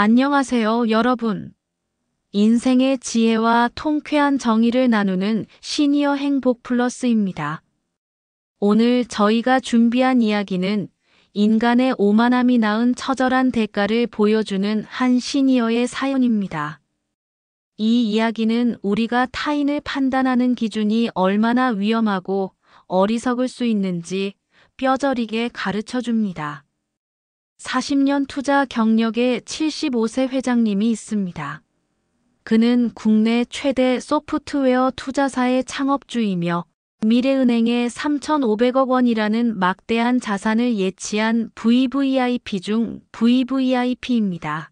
안녕하세요, 여러분. 인생의 지혜와 통쾌한 정의를 나누는 시니어 행복 플러스입니다. 오늘 저희가 준비한 이야기는 인간의 오만함이 낳은 처절한 대가를 보여주는 한 시니어의 사연입니다. 이 이야기는 우리가 타인을 판단하는 기준이 얼마나 위험하고 어리석을 수 있는지 뼈저리게 가르쳐 줍니다. 40년 투자 경력의 75세 회장님이 있습니다. 그는 국내 최대 소프트웨어 투자사의 창업주이며 미래은행의 3,500억 원이라는 막대한 자산을 예치한 VVIP 중 VVIP입니다.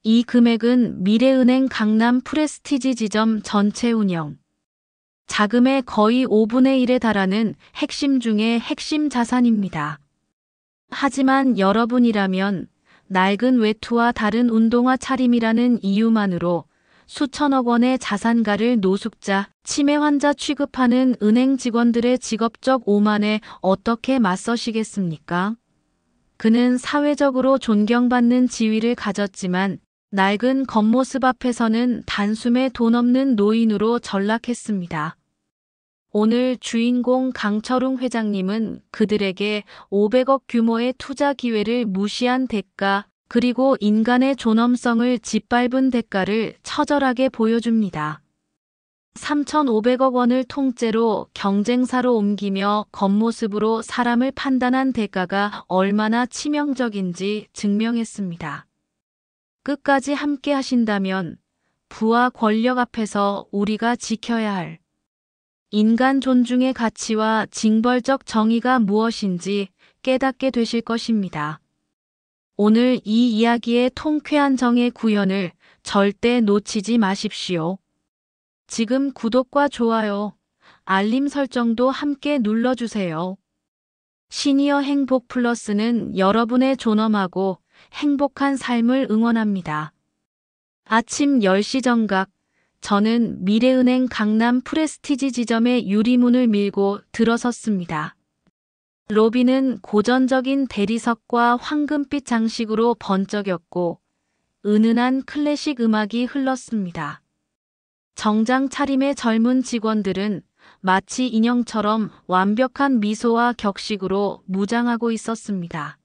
이 금액은 미래은행 강남 프레스티지 지점 전체 운영 자금의 거의 5분의 1에 달하는 핵심 중의 핵심 자산입니다. 하지만 여러분이라면 낡은 외투와 다른 운동화 차림이라는 이유만으로 수천억 원의 자산가를 노숙자, 치매 환자 취급하는 은행 직원들의 직업적 오만에 어떻게 맞서시겠습니까? 그는 사회적으로 존경받는 지위를 가졌지만 낡은 겉모습 앞에서는 단숨에 돈 없는 노인으로 전락했습니다. 오늘 주인공 강철웅 회장님은 그들에게 500억 규모의 투자 기회를 무시한 대가, 그리고 인간의 존엄성을 짓밟은 대가를 처절하게 보여줍니다. 3,500억 원을 통째로 경쟁사로 옮기며 겉모습으로 사람을 판단한 대가가 얼마나 치명적인지 증명했습니다. 끝까지 함께 하신다면 부와 권력 앞에서 우리가 지켜야 할 인간 존중의 가치와 징벌적 정의가 무엇인지 깨닫게 되실 것입니다. 오늘 이 이야기의 통쾌한 정의 구현을 절대 놓치지 마십시오. 지금 구독과 좋아요, 알림 설정도 함께 눌러주세요. 시니어 행복 플러스는 여러분의 존엄하고 행복한 삶을 응원합니다. 아침 10시 정각, 저는 미래은행 강남 프레스티지 지점의 유리문을 밀고 들어섰습니다. 로비는 고전적인 대리석과 황금빛 장식으로 번쩍였고 은은한 클래식 음악이 흘렀습니다. 정장 차림의 젊은 직원들은 마치 인형처럼 완벽한 미소와 격식으로 무장하고 있었습니다.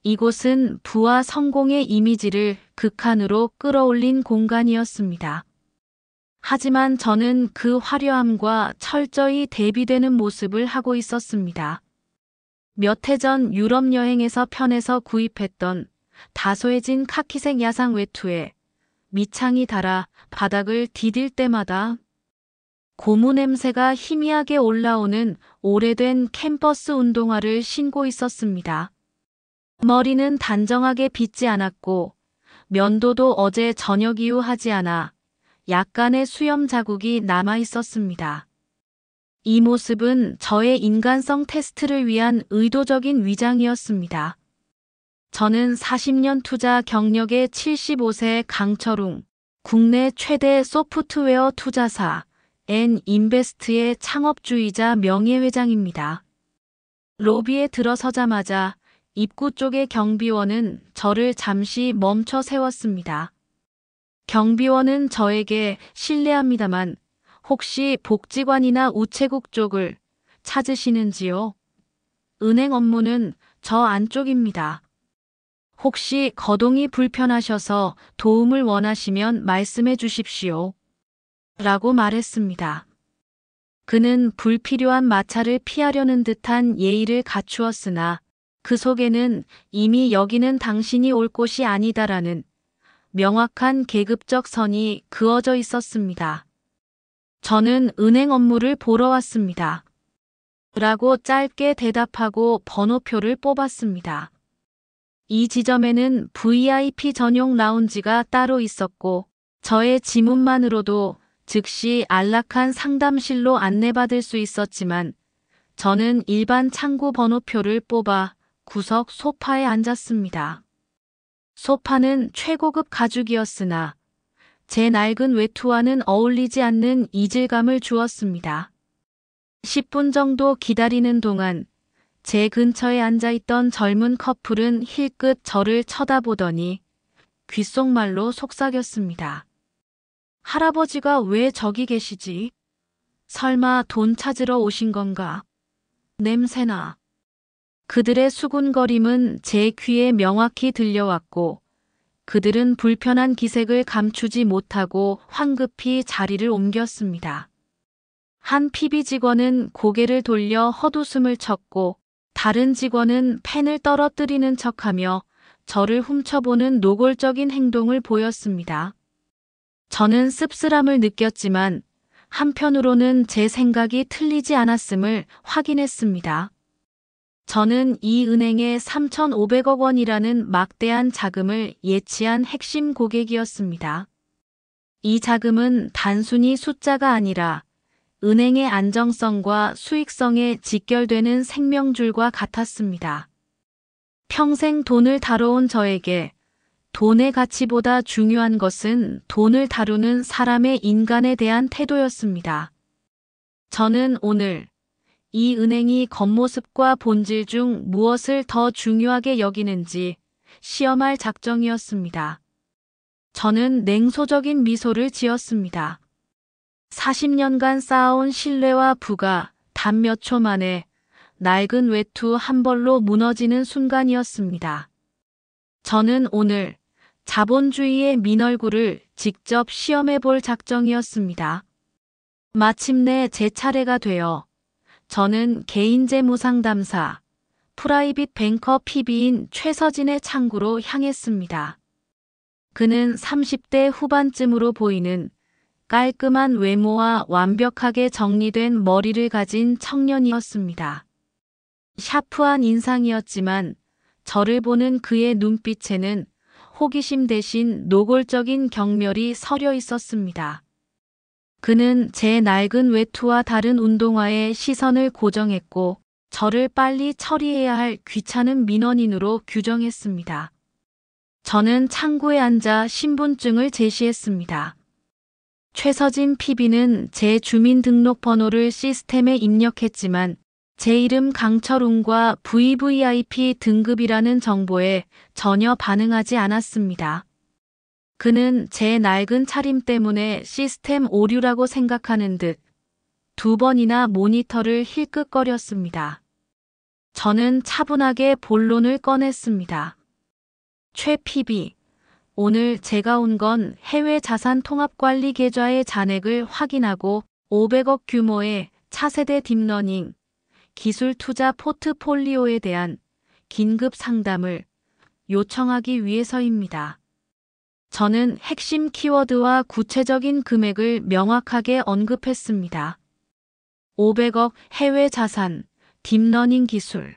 이곳은 부와 성공의 이미지를 극한으로 끌어올린 공간이었습니다. 하지만 저는 그 화려함과 철저히 대비되는 모습을 하고 있었습니다. 몇 해 전 유럽 여행에서 편에서 구입했던 다소해진 카키색 야상 외투에 밑창이 달아 바닥을 디딜 때마다 고무 냄새가 희미하게 올라오는 오래된 캠퍼스 운동화를 신고 있었습니다. 머리는 단정하게 빗지 않았고 면도도 어제 저녁 이후 하지 않아 약간의 수염 자국이 남아 있었습니다. 이 모습은 저의 인간성 테스트를 위한 의도적인 위장이었습니다. 저는 40년 투자 경력의 75세 강철웅, 국내 최대 소프트웨어 투자사 N인베스트의 창업주이자 명예회장입니다. 로비에 들어서자마자 입구 쪽의 경비원은 저를 잠시 멈춰 세웠습니다. 경비원은 저에게 실례합니다만 혹시 복지관이나 우체국 쪽을 찾으시는지요? 은행 업무는 저 안쪽입니다. 혹시 거동이 불편하셔서 도움을 원하시면 말씀해 주십시오. 라고 말했습니다. 그는 불필요한 마찰을 피하려는 듯한 예의를 갖추었으나 그 속에는 이미 여기는 당신이 올 곳이 아니다라는 명확한 계급적 선이 그어져 있었습니다. 저는 은행 업무를 보러 왔습니다. 라고 짧게 대답하고 번호표를 뽑았습니다. 이 지점에는 VIP 전용 라운지가 따로 있었고 저의 지문만으로도 즉시 안락한 상담실로 안내받을 수 있었지만 저는 일반 창구 번호표를 뽑아 구석 소파에 앉았습니다. 소파는 최고급 가죽이었으나 제 낡은 외투와는 어울리지 않는 이질감을 주었습니다. 10분 정도 기다리는 동안 제 근처에 앉아있던 젊은 커플은 힐끗 저를 쳐다보더니 귓속말로 속삭였습니다. 할아버지가 왜 저기 계시지? 설마 돈 찾으러 오신 건가? 냄새나. 그들의 수군거림은 제 귀에 명확히 들려왔고 그들은 불편한 기색을 감추지 못하고 황급히 자리를 옮겼습니다. 한 PB 직원은 고개를 돌려 헛웃음을 쳤고 다른 직원은 펜을 떨어뜨리는 척하며 저를 훔쳐보는 노골적인 행동을 보였습니다. 저는 씁쓸함을 느꼈지만 한편으로는 제 생각이 틀리지 않았음을 확인했습니다. 저는 이 은행에 3,500억 원이라는 막대한 자금을 예치한 핵심 고객이었습니다. 이 자금은 단순히 숫자가 아니라 은행의 안정성과 수익성에 직결되는 생명줄과 같았습니다. 평생 돈을 다뤄온 저에게 돈의 가치보다 중요한 것은 돈을 다루는 사람의 인간에 대한 태도였습니다. 저는 오늘 이 은행이 겉모습과 본질 중 무엇을 더 중요하게 여기는지 시험할 작정이었습니다. 저는 냉소적인 미소를 지었습니다. 40년간 쌓아온 신뢰와 부가 단 몇 초 만에 낡은 외투 한 벌로 무너지는 순간이었습니다. 저는 오늘 자본주의의 민얼굴을 직접 시험해 볼 작정이었습니다. 마침내 제 차례가 되어 저는 개인재무상담사, 프라이빗 뱅커 PB인 최서진의 창구로 향했습니다. 그는 30대 후반쯤으로 보이는 깔끔한 외모와 완벽하게 정리된 머리를 가진 청년이었습니다. 샤프한 인상이었지만 저를 보는 그의 눈빛에는 호기심 대신 노골적인 경멸이 서려 있었습니다. 그는 제 낡은 외투와 다른 운동화에 시선을 고정했고 저를 빨리 처리해야 할 귀찮은 민원인으로 규정했습니다. 저는 창구에 앉아 신분증을 제시했습니다. 최서진 PB는 제 주민등록번호를 시스템에 입력했지만 제 이름 강철웅과 VVIP 등급이라는 정보에 전혀 반응하지 않았습니다. 그는 제 낡은 차림 때문에 시스템 오류라고 생각하는 듯 2번이나 모니터를 힐끗거렸습니다. 저는 차분하게 본론을 꺼냈습니다. 최 PB, 오늘 제가 온 건 해외 자산 통합관리 계좌의 잔액을 확인하고 500억 규모의 차세대 딥러닝, 기술 투자 포트폴리오에 대한 긴급 상담을 요청하기 위해서입니다. 저는 핵심 키워드와 구체적인 금액을 명확하게 언급했습니다. 500억 해외 자산, 딥러닝 기술.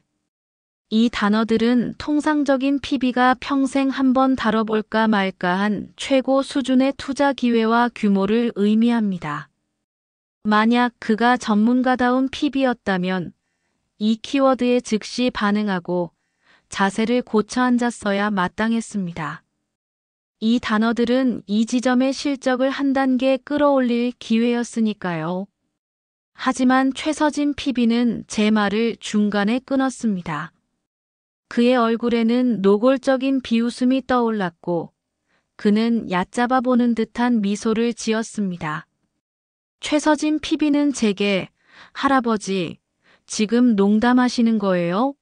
이 단어들은 통상적인 PB가 평생 한번 다뤄볼까 말까한 최고 수준의 투자 기회와 규모를 의미합니다. 만약 그가 전문가다운 PB였다면 이 키워드에 즉시 반응하고 자세를 고쳐 앉았어야 마땅했습니다. 이 단어들은 이 지점의 실적을 한 단계 끌어올릴 기회였으니까요. 하지만 최서진 PB는 제 말을 중간에 끊었습니다. 그의 얼굴에는 노골적인 비웃음이 떠올랐고 그는 얕잡아 보는 듯한 미소를 지었습니다. 최서진 PB는 제게 할아버지, 지금 농담하시는 거예요?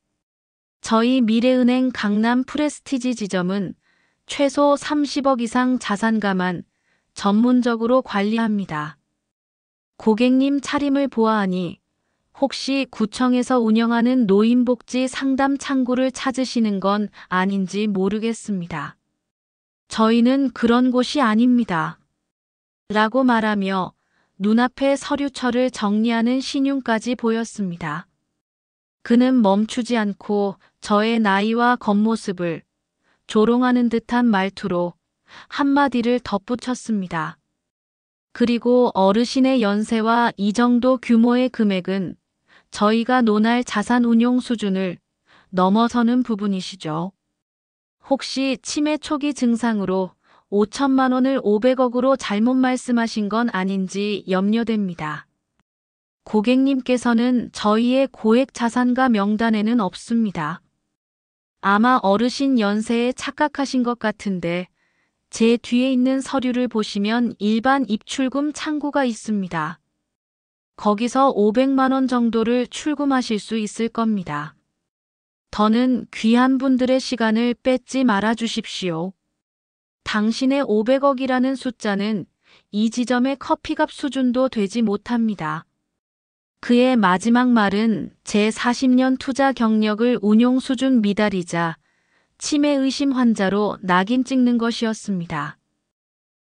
저희 미래은행 강남 프레스티지 지점은 최소 30억 이상 자산가만 전문적으로 관리합니다. 고객님 차림을 보아하니 혹시 구청에서 운영하는 노인복지 상담 창구를 찾으시는 건 아닌지 모르겠습니다. 저희는 그런 곳이 아닙니다. 라고 말하며 눈앞에 서류철을 정리하는 신용까지 보였습니다. 그는 멈추지 않고 저의 나이와 겉모습을 조롱하는 듯한 말투로 한마디를 덧붙였습니다. 그리고 어르신의 연세와 이 정도 규모의 금액은 저희가 논할 자산 운용 수준을 넘어서는 부분이시죠. 혹시 치매 초기 증상으로 5천만 원을 500억으로 잘못 말씀하신 건 아닌지 염려됩니다. 고객님께서는 저희의 고액 자산가 명단에는 없습니다. 아마 어르신 연세에 착각하신 것 같은데 제 뒤에 있는 서류를 보시면 일반 입출금 창구가 있습니다. 거기서 500만 원 정도를 출금하실 수 있을 겁니다. 더는 귀한 분들의 시간을 뺏지 말아 주십시오. 당신의 500억이라는 숫자는 이 지점의 커피값 수준도 되지 못합니다. 그의 마지막 말은 제 40년 투자 경력을 운용 수준 미달이자 치매 의심 환자로 낙인 찍는 것이었습니다.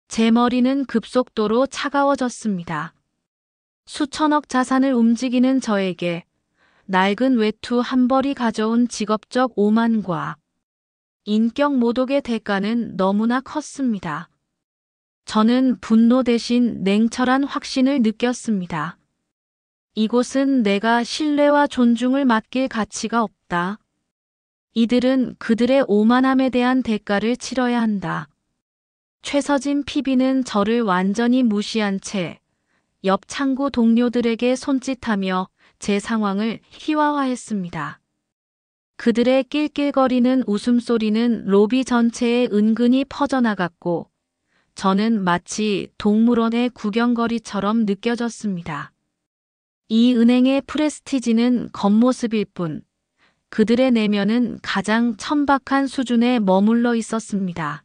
제 머리는 급속도로 차가워졌습니다. 수천억 자산을 움직이는 저에게 낡은 외투 한 벌이 가져온 직업적 오만과 인격 모독의 대가는 너무나 컸습니다. 저는 분노 대신 냉철한 확신을 느꼈습니다. 이곳은 내가 신뢰와 존중을 맡길 가치가 없다. 이들은 그들의 오만함에 대한 대가를 치러야 한다. 최서진 PB는 저를 완전히 무시한 채 옆 창구 동료들에게 손짓하며 제 상황을 희화화했습니다. 그들의 낄낄거리는 웃음소리는 로비 전체에 은근히 퍼져나갔고 저는 마치 동물원의 구경거리처럼 느껴졌습니다. 이 은행의 프레스티지는 겉모습일 뿐 그들의 내면은 가장 천박한 수준에 머물러 있었습니다.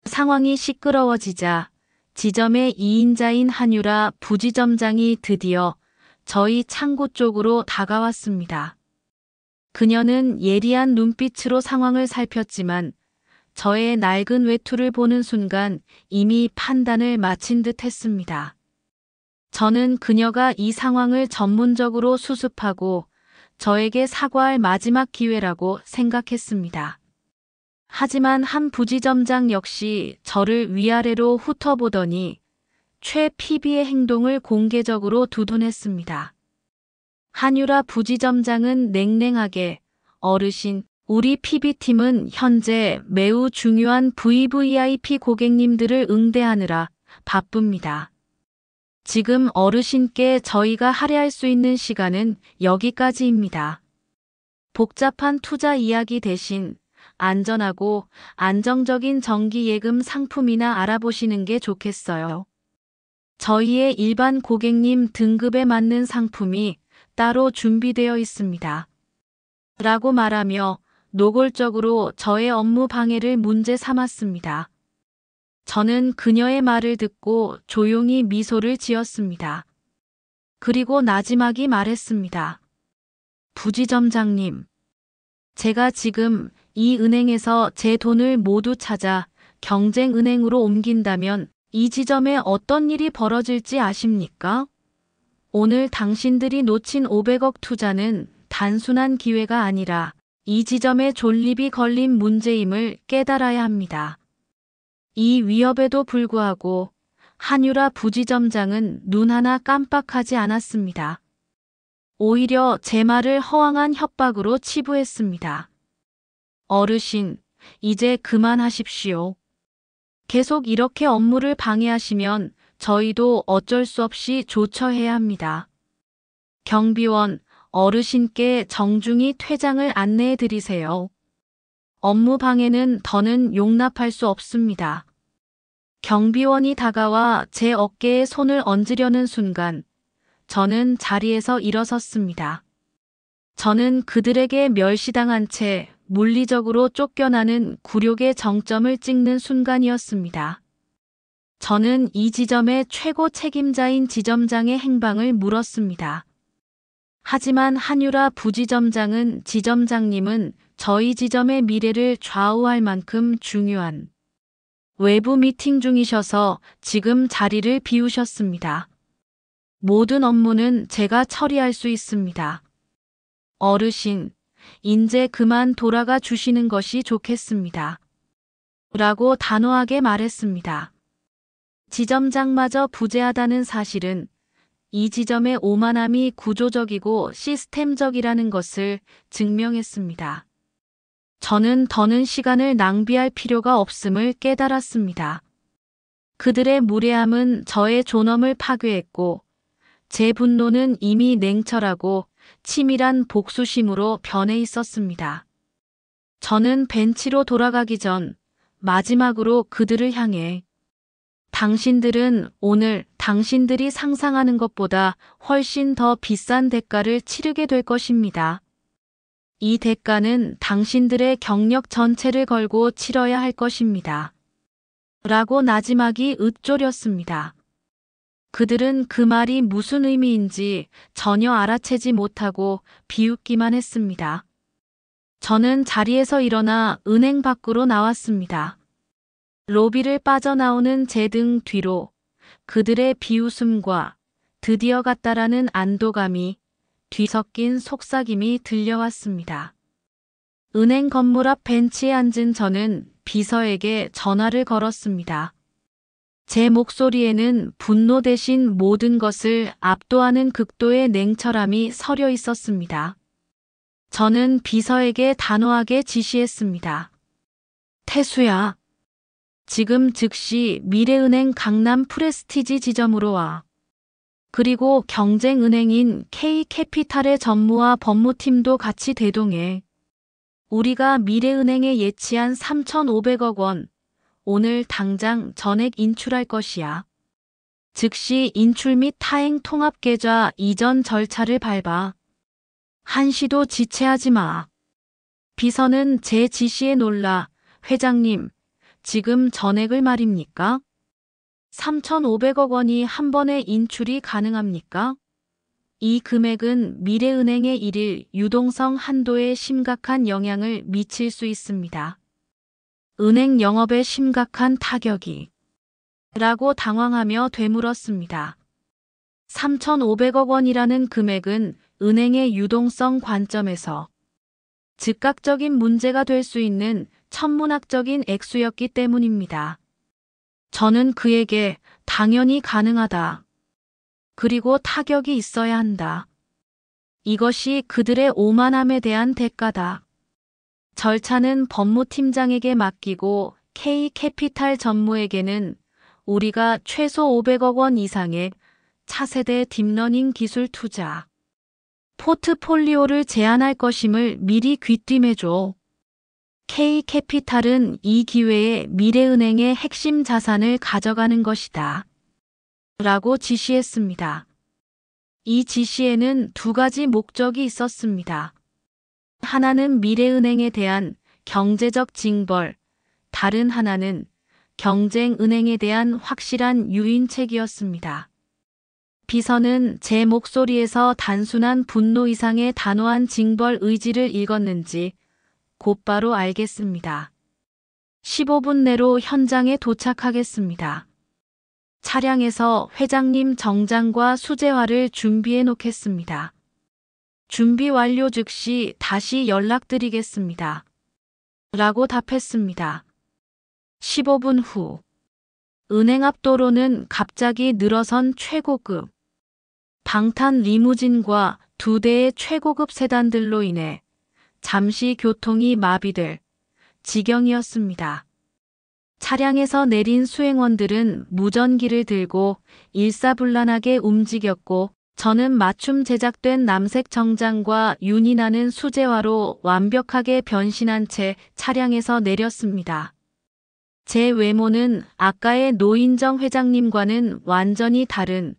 상황이 시끄러워지자 지점의 2인자인 한유라 부지점장이 드디어 저희 창구 쪽으로 다가왔습니다. 그녀는 예리한 눈빛으로 상황을 살폈지만 저의 낡은 외투를 보는 순간 이미 판단을 마친 듯 했습니다. 저는 그녀가 이 상황을 전문적으로 수습하고 저에게 사과할 마지막 기회라고 생각했습니다. 하지만 한 부지점장 역시 저를 위아래로 훑어보더니 최 PB의 행동을 공개적으로 두둔했습니다. 한유라 부지점장은 냉랭하게 어르신, 우리 PB팀은 현재 매우 중요한 VVIP 고객님들을 응대하느라 바쁩니다. 지금 어르신께 저희가 할애할 수 있는 시간은 여기까지입니다. 복잡한 투자 이야기 대신 안전하고 안정적인 정기예금 상품이나 알아보시는 게 좋겠어요. 저희의 일반 고객님 등급에 맞는 상품이 따로 준비되어 있습니다. 라고 말하며 노골적으로 저의 업무 방해를 문제 삼았습니다. 저는 그녀의 말을 듣고 조용히 미소를 지었습니다. 그리고 나지막이 말했습니다. 부지점장님, 제가 지금 이 은행에서 제 돈을 모두 찾아 경쟁은행으로 옮긴다면 이 지점에 어떤 일이 벌어질지 아십니까? 오늘 당신들이 놓친 500억 투자는 단순한 기회가 아니라 이 지점에 존립이 걸린 문제임을 깨달아야 합니다. 이 위협에도 불구하고 한유라 부지점장은 눈 하나 깜빡하지 않았습니다. 오히려 제 말을 허황한 협박으로 치부했습니다. 어르신, 이제 그만하십시오. 계속 이렇게 업무를 방해하시면 저희도 어쩔 수 없이 조처해야 합니다. 경비원, 어르신께 정중히 퇴장을 안내해 드리세요. 업무 방해는 더는 용납할 수 없습니다. 경비원이 다가와 제 어깨에 손을 얹으려는 순간 저는 자리에서 일어섰습니다. 저는 그들에게 멸시당한 채 물리적으로 쫓겨나는 굴욕의 정점을 찍는 순간이었습니다. 저는 이 지점의 최고 책임자인 지점장의 행방을 물었습니다. 하지만 한유라 부지점장은 지점장님은 저희 지점의 미래를 좌우할 만큼 중요한 외부 미팅 중이셔서 지금 자리를 비우셨습니다. 모든 업무는 제가 처리할 수 있습니다. 어르신, 인제 그만 돌아가 주시는 것이 좋겠습니다. 라고 단호하게 말했습니다. 지점장마저 부재하다는 사실은 이 지점의 오만함이 구조적이고 시스템적이라는 것을 증명했습니다. 저는 더는 시간을 낭비할 필요가 없음을 깨달았습니다. 그들의 무례함은 저의 존엄을 파괴했고 제 분노는 이미 냉철하고 치밀한 복수심으로 변해 있었습니다. 저는 벤치로 돌아가기 전 마지막으로 그들을 향해 당신들은 오늘 당신들이 상상하는 것보다 훨씬 더 비싼 대가를 치르게 될 것입니다. 이 대가는 당신들의 경력 전체를 걸고 치러야 할 것입니다. 라고 나지막이 읊조렸습니다. 그들은 그 말이 무슨 의미인지 전혀 알아채지 못하고 비웃기만 했습니다. 저는 자리에서 일어나 은행 밖으로 나왔습니다. 로비를 빠져나오는 제 등 뒤로 그들의 비웃음과 드디어 갔다라는 안도감이 뒤섞인 속삭임이 들려왔습니다. 은행 건물 앞 벤치에 앉은 저는 비서에게 전화를 걸었습니다. 제 목소리에는 분노 대신 모든 것을 압도하는 극도의 냉철함이 서려 있었습니다. 저는 비서에게 단호하게 지시했습니다. 태수야, 지금 즉시 미래은행 강남 프레스티지 지점으로 와. 그리고 경쟁은행인 K캐피탈의 전무와 법무팀도 같이 대동해. 우리가 미래은행에 예치한 3,500억 원, 오늘 당장 전액 인출할 것이야. 즉시 인출 및 타행 통합계좌 이전 절차를 밟아. 한시도 지체하지 마. 비서는 제 지시에 놀라, 회장님, 지금 전액을 말입니까? 3,500억 원이 한 번에 인출이 가능합니까? 이 금액은 미래은행의 일일 유동성 한도에 심각한 영향을 미칠 수 있습니다. 은행 영업에 심각한 타격이 라고 당황하며 되물었습니다. 3,500억 원이라는 금액은 은행의 유동성 관점에서 즉각적인 문제가 될 수 있는 천문학적인 액수였기 때문입니다. 저는 그에게 당연히 가능하다. 그리고 타격이 있어야 한다. 이것이 그들의 오만함에 대한 대가다. 절차는 법무팀장에게 맡기고 K캐피탈 전무에게는 우리가 최소 500억 원 이상의 차세대 딥러닝 기술 투자 포트폴리오를 제안할 것임을 미리 귀띔해줘. K캐피탈은 이 기회에 미래은행의 핵심 자산을 가져가는 것이다. 라고 지시했습니다. 이 지시에는 두 가지 목적이 있었습니다. 하나는 미래은행에 대한 경제적 징벌, 다른 하나는 경쟁은행에 대한 확실한 유인책이었습니다. 비서는 제 목소리에서 단순한 분노 이상의 단호한 징벌 의지를 읽었는지 곧바로 알겠습니다. 15분 내로 현장에 도착하겠습니다. 차량에서 회장님 정장과 수제화를 준비해 놓겠습니다. 준비 완료 즉시 다시 연락드리겠습니다. 라고 답했습니다. 15분 후 은행 앞 도로는 갑자기 늘어선 최고급 방탄 리무진과 2대의 최고급 세단들로 인해 잠시 교통이 마비될 지경이었습니다. 차량에서 내린 수행원들은 무전기를 들고 일사불란하게 움직였고 저는 맞춤 제작된 남색 정장과 윤이 나는 수제화로 완벽하게 변신한 채 차량에서 내렸습니다. 제 외모는 아까의 노인정 회장님과는 완전히 다른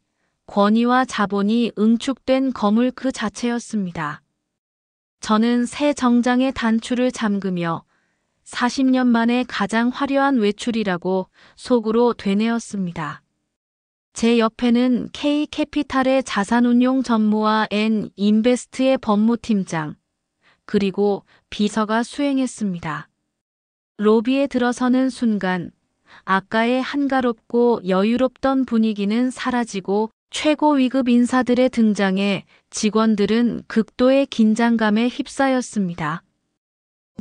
권위와 자본이 응축된 거물 그 자체였습니다. 저는 새 정장의 단추를 잠그며 40년 만에 가장 화려한 외출이라고 속으로 되뇌었습니다. 제 옆에는 K캐피탈의 자산운용 전무와 N인베스트의 법무팀장, 그리고 비서가 수행했습니다. 로비에 들어서는 순간 아까의 한가롭고 여유롭던 분위기는 사라지고 최고 위급 인사들의 등장에 직원들은 극도의 긴장감에 휩싸였습니다.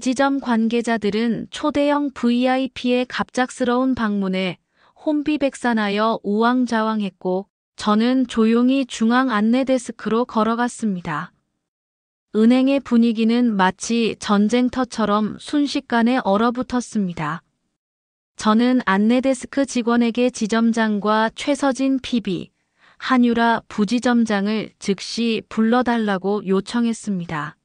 지점 관계자들은 초대형 VIP의 갑작스러운 방문에 혼비백산하여 우왕좌왕했고 저는 조용히 중앙 안내데스크로 걸어갔습니다. 은행의 분위기는 마치 전쟁터처럼 순식간에 얼어붙었습니다. 저는 안내데스크 직원에게 지점장과 최서진 PB, 한유라 부지점장을 즉시 불러달라고 요청했습니다.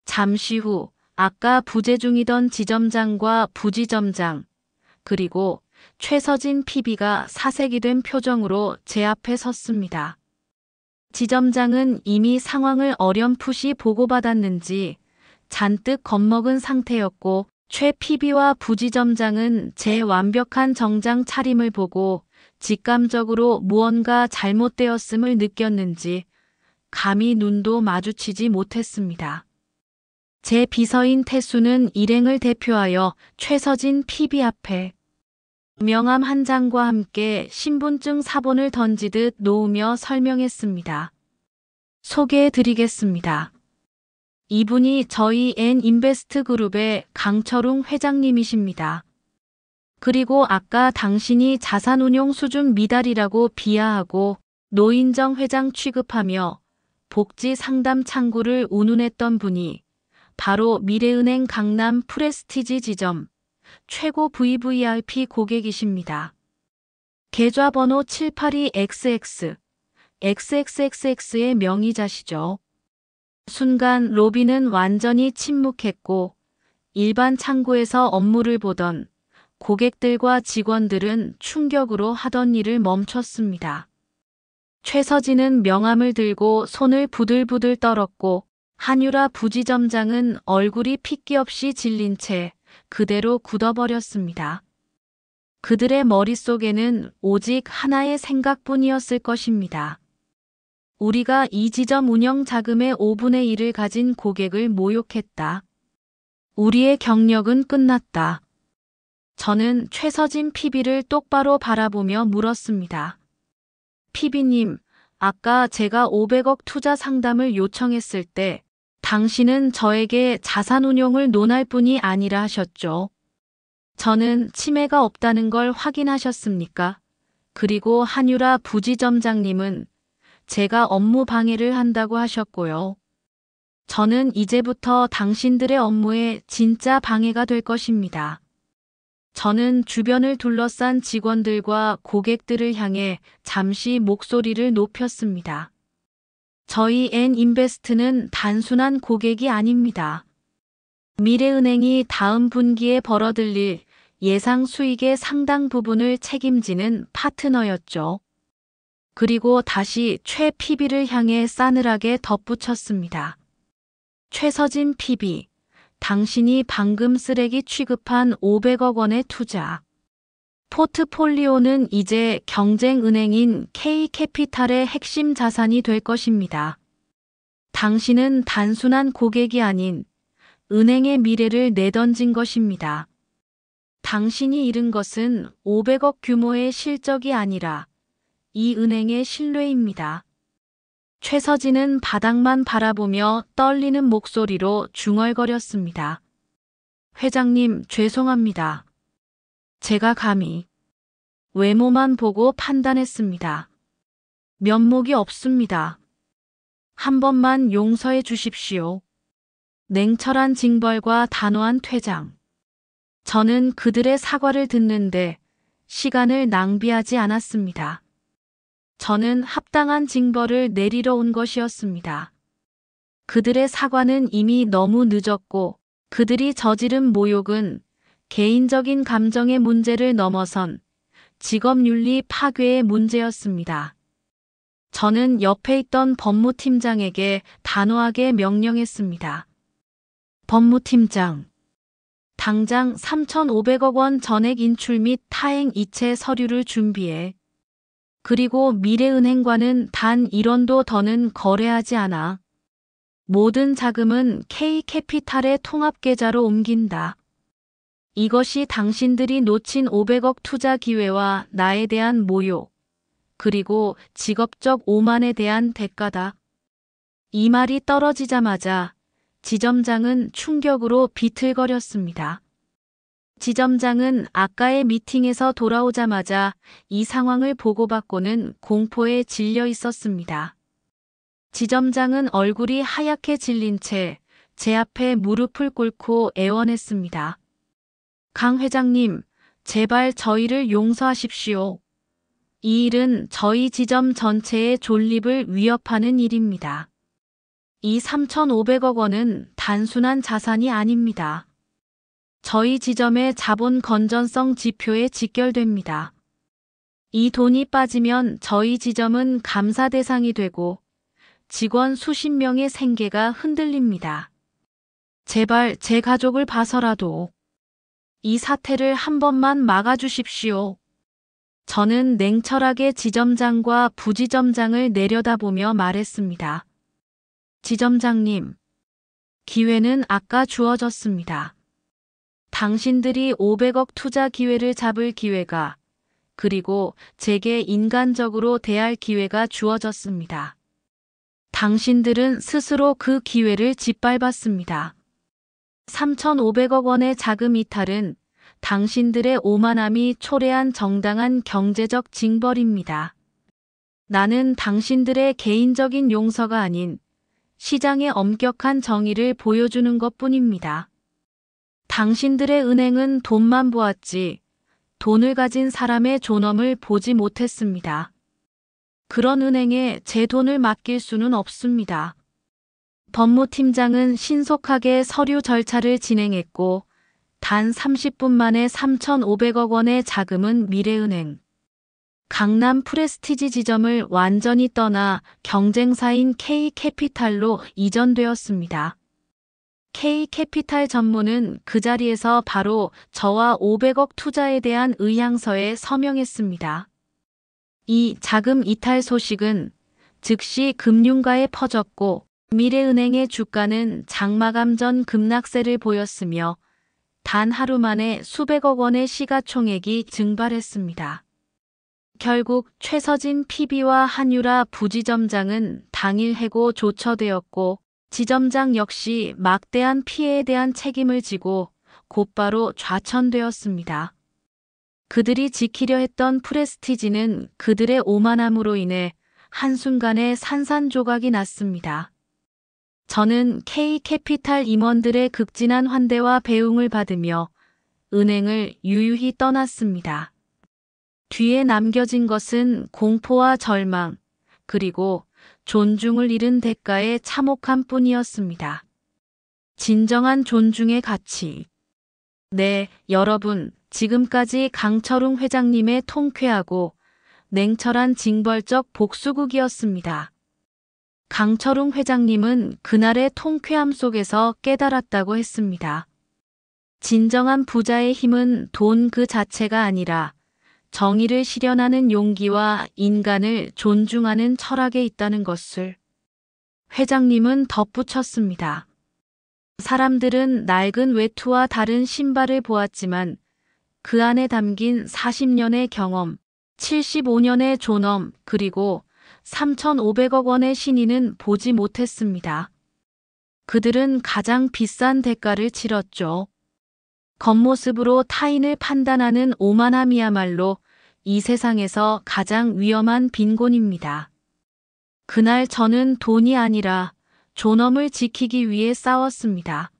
잠시 후 아까 부재 중이던 지점장과 부지점장, 그리고 최서진 PB가 사색이 된 표정으로 제 앞에 섰습니다. 지점장은 이미 상황을 어렴풋이 보고받았는지 잔뜩 겁먹은 상태였고 최 PB와 부지점장은 제 완벽한 정장 차림을 보고 직감적으로 무언가 잘못되었음을 느꼈는지 감히 눈도 마주치지 못했습니다. 제 비서인 태수는 일행을 대표하여 최서진 PB 앞에 명함 한 장과 함께 신분증 사본을 던지듯 놓으며 설명했습니다. 소개해드리겠습니다. 이분이 저희 N인베스트 그룹의 강철웅 회장님이십니다. 그리고 아까 당신이 자산운용 수준 미달이라고 비하하고 노인정 회장 취급하며 복지 상담 창구를 운운했던 분이 바로 미래은행 강남 프레스티지 지점 최고 VVIP 고객이십니다. 계좌번호 782XX, XXXX의 명의자시죠. 순간 로비는 완전히 침묵했고 일반 창구에서 업무를 보던 고객들과 직원들은 충격으로 하던 일을 멈췄습니다. 최서진은 명함을 들고 손을 부들부들 떨었고 한유라 부지점장은 얼굴이 핏기 없이 질린 채 그대로 굳어버렸습니다. 그들의 머릿속에는 오직 하나의 생각뿐이었을 것입니다. 우리가 이 지점 운영 자금의 5분의 1을 가진 고객을 모욕했다. 우리의 경력은 끝났다. 저는 최서진 PB를 똑바로 바라보며 물었습니다. PB님, 아까 제가 500억 투자 상담을 요청했을 때 당신은 저에게 자산운용을 논할 뿐이 아니라 하셨죠. 저는 치매가 없다는 걸 확인하셨습니까? 그리고 한유라 부지점장님은 제가 업무 방해를 한다고 하셨고요. 저는 이제부터 당신들의 업무에 진짜 방해가 될 것입니다. 저는 주변을 둘러싼 직원들과 고객들을 향해 잠시 목소리를 높였습니다. 저희 N인베스트는 단순한 고객이 아닙니다. 미래은행이 다음 분기에 벌어들일 예상 수익의 상당 부분을 책임지는 파트너였죠. 그리고 다시 최 PB를 향해 싸늘하게 덧붙였습니다. 최서진 PB, 당신이 방금 쓰레기 취급한 500억 원의 투자. 포트폴리오는 이제 경쟁은행인 K캐피탈의 핵심 자산이 될 것입니다. 당신은 단순한 고객이 아닌 은행의 미래를 내던진 것입니다. 당신이 잃은 것은 500억 규모의 실적이 아니라 이 은행의 신뢰입니다. 최서진은 바닥만 바라보며 떨리는 목소리로 중얼거렸습니다. 회장님, 죄송합니다. 제가 감히 외모만 보고 판단했습니다. 면목이 없습니다. 한 번만 용서해 주십시오. 냉철한 징벌과 단호한 퇴장. 저는 그들의 사과를 듣는데 시간을 낭비하지 않았습니다. 저는 합당한 징벌을 내리러 온 것이었습니다. 그들의 사과는 이미 너무 늦었고 그들이 저지른 모욕은 개인적인 감정의 문제를 넘어선 직업윤리 파괴의 문제였습니다. 저는 옆에 있던 법무팀장에게 단호하게 명령했습니다. 법무팀장, 당장 3,500억 원 전액 인출 및 타행 이체 서류를 준비해. 그리고 미래은행과는 단 1원도 더는 거래하지 않아. 모든 자금은 K캐피탈의 통합계좌로 옮긴다. 이것이 당신들이 놓친 500억 투자 기회와 나에 대한 모욕, 그리고 직업적 오만에 대한 대가다. 이 말이 떨어지자마자 지점장은 충격으로 비틀거렸습니다. 지점장은 아까의 미팅에서 돌아오자마자 이 상황을 보고받고는 공포에 질려 있었습니다. 지점장은 얼굴이 하얗게 질린 채 제 앞에 무릎을 꿇고 애원했습니다. 강 회장님, 제발 저희를 용서하십시오. 이 일은 저희 지점 전체의 존립을 위협하는 일입니다. 이 3,500억 원은 단순한 자산이 아닙니다. 저희 지점의 자본 건전성 지표에 직결됩니다. 이 돈이 빠지면 저희 지점은 감사 대상이 되고 직원 수십 명의 생계가 흔들립니다. 제발 제 가족을 봐서라도 이 사태를 한 번만 막아주십시오. 저는 냉철하게 지점장과 부지점장을 내려다보며 말했습니다. 지점장님, 기회는 아까 주어졌습니다. 당신들이 500억 투자 기회를 잡을 기회가, 그리고 제게 인간적으로 대할 기회가 주어졌습니다. 당신들은 스스로 그 기회를 짓밟았습니다. 3,500억 원의 자금 이탈은 당신들의 오만함이 초래한 정당한 경제적 징벌입니다. 나는 당신들의 개인적인 용서가 아닌 시장의 엄격한 정의를 보여주는 것뿐입니다. 당신들의 은행은 돈만 보았지 돈을 가진 사람의 존엄을 보지 못했습니다. 그런 은행에 제 돈을 맡길 수는 없습니다. 법무팀장은 신속하게 서류 절차를 진행했고 단 30분 만에 3,500억 원의 자금은 미래은행, 강남 프레스티지 지점을 완전히 떠나 경쟁사인 K캐피탈로 이전되었습니다. K캐피탈 전무는 그 자리에서 바로 저와 500억 투자에 대한 의향서에 서명했습니다. 이 자금 이탈 소식은 즉시 금융가에 퍼졌고 미래은행의 주가는 장마감 전 급락세를 보였으며 단 하루 만에 수백억 원의 시가총액이 증발했습니다. 결국 최서진 PB와 한유라 부지점장은 당일 해고 조처되었고 지점장 역시 막대한 피해에 대한 책임을 지고 곧바로 좌천되었습니다. 그들이 지키려 했던 프레스티지는 그들의 오만함으로 인해 한순간에 산산조각이 났습니다. 저는 K캐피탈 임원들의 극진한 환대와 배웅을 받으며 은행을 유유히 떠났습니다. 뒤에 남겨진 것은 공포와 절망, 그리고 존중을 잃은 대가의 참혹함 뿐이었습니다. 진정한 존중의 가치. 네, 여러분, 지금까지 강철웅 회장님의 통쾌하고 냉철한 징벌적 복수극이었습니다. 강철웅 회장님은 그날의 통쾌함 속에서 깨달았다고 했습니다. 진정한 부자의 힘은 돈 그 자체가 아니라 정의를 실현하는 용기와 인간을 존중하는 철학에 있다는 것을. 회장님은 덧붙였습니다. 사람들은 낡은 외투와 다른 신발을 보았지만 그 안에 담긴 40년의 경험, 75년의 존엄, 그리고 3,500억 원의 신의는 보지 못했습니다. 그들은 가장 비싼 대가를 치렀죠. 겉모습으로 타인을 판단하는 오만함이야말로 이 세상에서 가장 위험한 빈곤입니다. 그날 저는 돈이 아니라 존엄을 지키기 위해 싸웠습니다.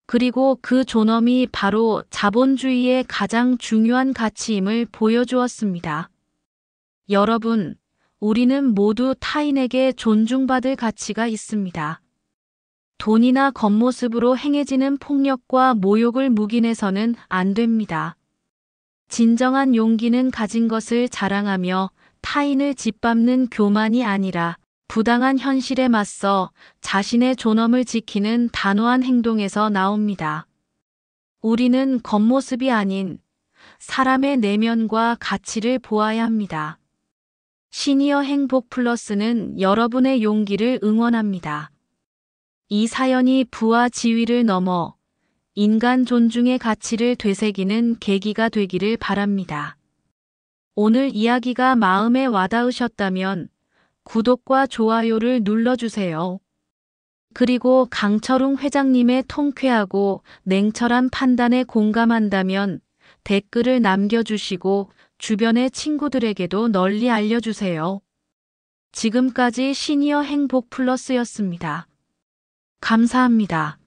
그리고 그 존엄이 바로 자본주의의 가장 중요한 가치임을 보여주었습니다. 여러분, 우리는 모두 타인에게 존중받을 가치가 있습니다. 돈이나 겉모습으로 행해지는 폭력과 모욕을 묵인해서는 안 됩니다. 진정한 용기는 가진 것을 자랑하며 타인을 짓밟는 교만이 아니라 부당한 현실에 맞서 자신의 존엄을 지키는 단호한 행동에서 나옵니다. 우리는 겉모습이 아닌 사람의 내면과 가치를 보아야 합니다. 시니어 행복 플러스는 여러분의 용기를 응원합니다. 이 사연이 부와 지위를 넘어 인간 존중의 가치를 되새기는 계기가 되기를 바랍니다. 오늘 이야기가 마음에 와닿으셨다면 구독과 좋아요를 눌러주세요. 그리고 강철웅 회장님의 통쾌하고 냉철한 판단에 공감한다면 댓글을 남겨주시고 주변의 친구들에게도 널리 알려주세요. 지금까지 시니어 행복 플러스였습니다. 감사합니다.